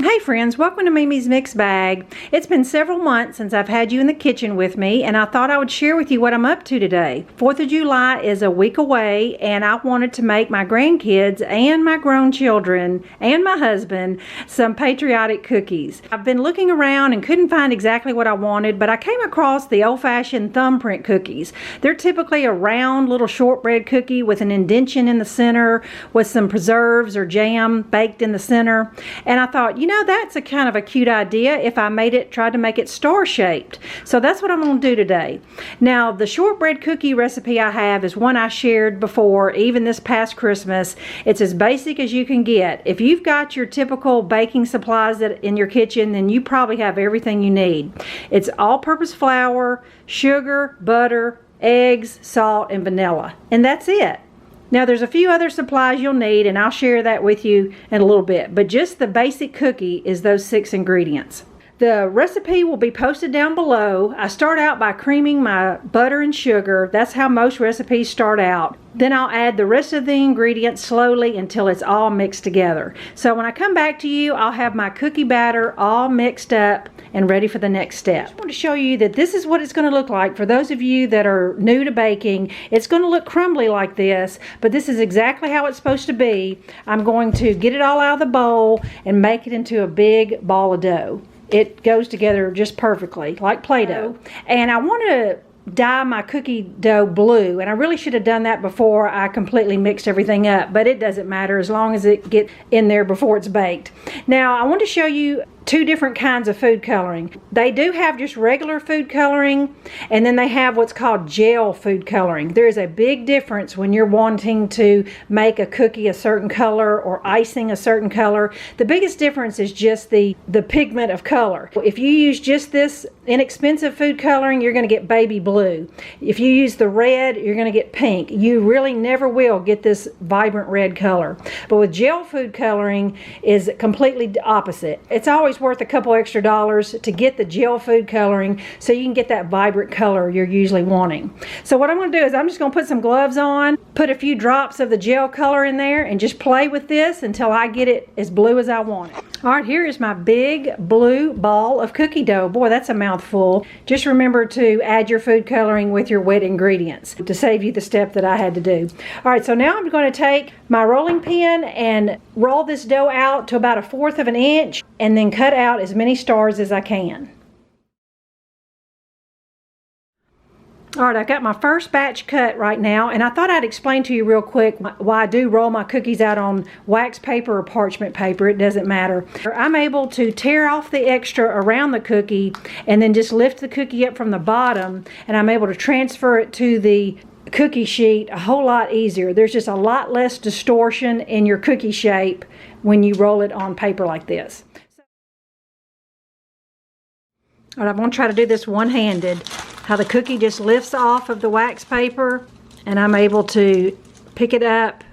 Hey friends, welcome to Mimi's Mixed Bag. It's been several months since I've had you in the kitchen with me, and I thought I would share with you what I'm up to today. 4th of July is a week away, and I wanted to make my grandkids and my grown children and my husband some patriotic cookies. I've been looking around and couldn't find exactly what I wanted, but I came across the old-fashioned thumbprint cookies. They're typically a round little shortbread cookie with an indentation in the center with some preserves or jam baked in the center, and I thought, you know, that's a kind of a cute idea if I tried to make it star-shaped. So that's what I'm going to do today. Now, the shortbread cookie recipe I have is one I shared before, even this past Christmas. It's as basic as you can get. If you've got your typical baking supplies in your kitchen, then you probably have everything you need. It's all-purpose flour, sugar, butter, eggs, salt, and vanilla. And that's it. Now there's a few other supplies you'll need, and I'll share that with you in a little bit, but just the basic cookie is those 6 ingredients. The recipe will be posted down below. I start out by creaming my butter and sugar. That's how most recipes start out. Then I'll add the rest of the ingredients slowly until it's all mixed together. So when I come back to you, I'll have my cookie batter all mixed up and ready for the next step. I just want to show you that this is what it's going to look like. For those of you that are new to baking, it's going to look crumbly like this, but this is exactly how it's supposed to be. I'm going to get it all out of the bowl and make it into a big ball of dough. It goes together just perfectly, like Play-Doh. And I want to dye my cookie dough blue, and I really should have done that before I completely mixed everything up, but it doesn't matter as long as it gets in there before it's baked. Now I want to show you 2 different kinds of food coloring. They do have just regular food coloring, and then they have what's called gel food coloring. There is a big difference when you're wanting to make a cookie a certain color or icing a certain color. The biggest difference is just the pigment of color. If you use just this inexpensive food coloring, you're going to get baby blue. If you use the red, you're going to get pink. You really never will get this vibrant red color. But with gel food coloring is completely opposite. It's always worth a couple extra dollars to get the gel food coloring so you can get that vibrant color you're usually wanting. So what I'm going to do is I'm just going to put some gloves on, put a few drops of the gel color in there, and just play with this until I get it as blue as I want it. Alright, here is my big blue ball of cookie dough. Boy, that's a mouthful. Just remember to add your food coloring with your wet ingredients to save you the step that I had to do. Alright, so now I'm going to take my rolling pin and roll this dough out to about 1/4 of an inch and then cut out as many stars as I can. Alright, I've got my first batch cut right now, and I thought I'd explain to you real quick why I do roll my cookies out on wax paper or parchment paper. It doesn't matter. I'm able to tear off the extra around the cookie and then just lift the cookie up from the bottom, and I'm able to transfer it to the cookie sheet a whole lot easier. There's just a lot less distortion in your cookie shape when you roll it on paper like this. All right, I'm going to try to do this one-handed. How the cookie just lifts off of the wax paper, and I'm able to pick it up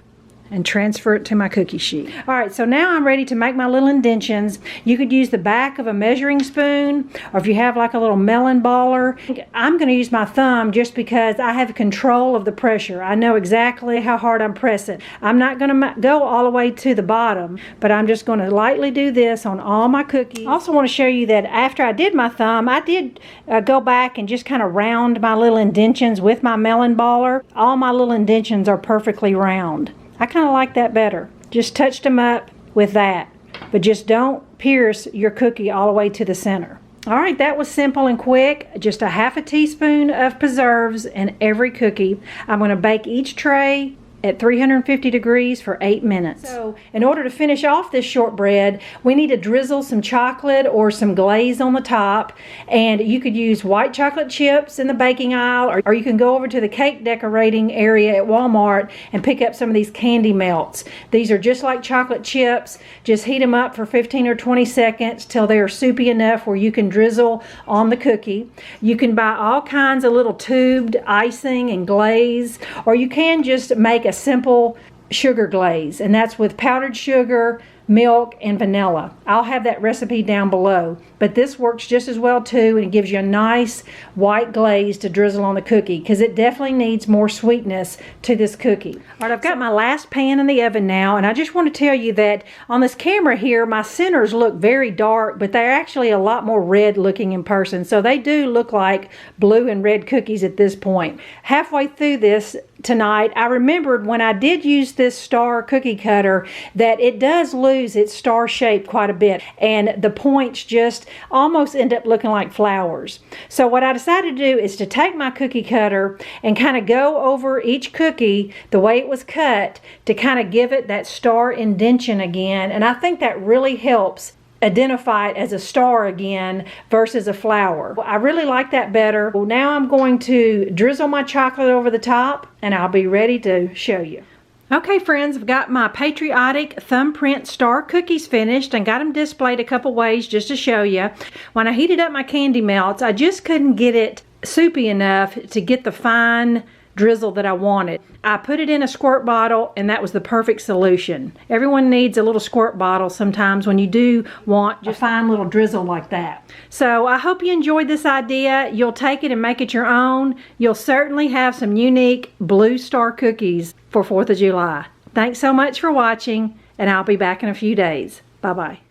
and transfer it to my cookie sheet. Alright, so now I'm ready to make my little indentions. You could use the back of a measuring spoon, or if you have like a little melon baller. I'm going to use my thumb just because I have control of the pressure. I know exactly how hard I'm pressing. I'm not going to go all the way to the bottom, but I'm just going to lightly do this on all my cookies. I also want to show you that after I did my thumb, I did go back and just kind of round my little indentions with my melon baller. All my little indentions are perfectly round. I kind of like that better. Just touched them up with that. But just don't pierce your cookie all the way to the center. Alright, that was simple and quick. Just a 1/2 teaspoon of preserves in every cookie. I'm going to bake each tray at 350 degrees for 8 minutes. So in order to finish off this shortbread, we need to drizzle some chocolate or some glaze on the top, and you could use white chocolate chips in the baking aisle, or you can go over to the cake decorating area at Walmart and pick up some of these candy melts. These are just like chocolate chips. Just heat them up for 15 or 20 seconds till they are soupy enough where you can drizzle on the cookie. You can buy all kinds of little tubed icing and glaze, or you can just make a simple sugar glaze, and that's with powdered sugar, milk, and vanilla. I'll have that recipe down below. But this works just as well too, and it gives you a nice white glaze to drizzle on the cookie, because it definitely needs more sweetness to this cookie. All right, I've got my last pan in the oven now, and I just want to tell you that on this camera here, my centers look very dark, but they're actually a lot more red looking in person. So they do look like blue and red cookies at this point. Halfway through this tonight, I remembered when I did use this star cookie cutter that it does lose its star shape quite a bit, and the points just almost end up looking like flowers. So what I decided to do is to take my cookie cutter and kind of go over each cookie the way it was cut to kind of give it that star indentation again, and I think that really helps identify it as a star again versus a flower. I really like that better. Well, now I'm going to drizzle my chocolate over the top, and I'll be ready to show you. Okay friends, I've got my Patriotic Thumbprint star cookies finished and got them displayed a couple ways just to show you. When I heated up my candy melts, I just couldn't get it soupy enough to get the fine drizzle that I wanted. I put it in a squirt bottle, and that was the perfect solution. Everyone needs a little squirt bottle sometimes when you do want a fine little drizzle like that. So I hope you enjoyed this idea. You'll take it and make it your own. You'll certainly have some unique blue star cookies for 4th of July. Thanks so much for watching, and I'll be back in a few days. Bye-bye.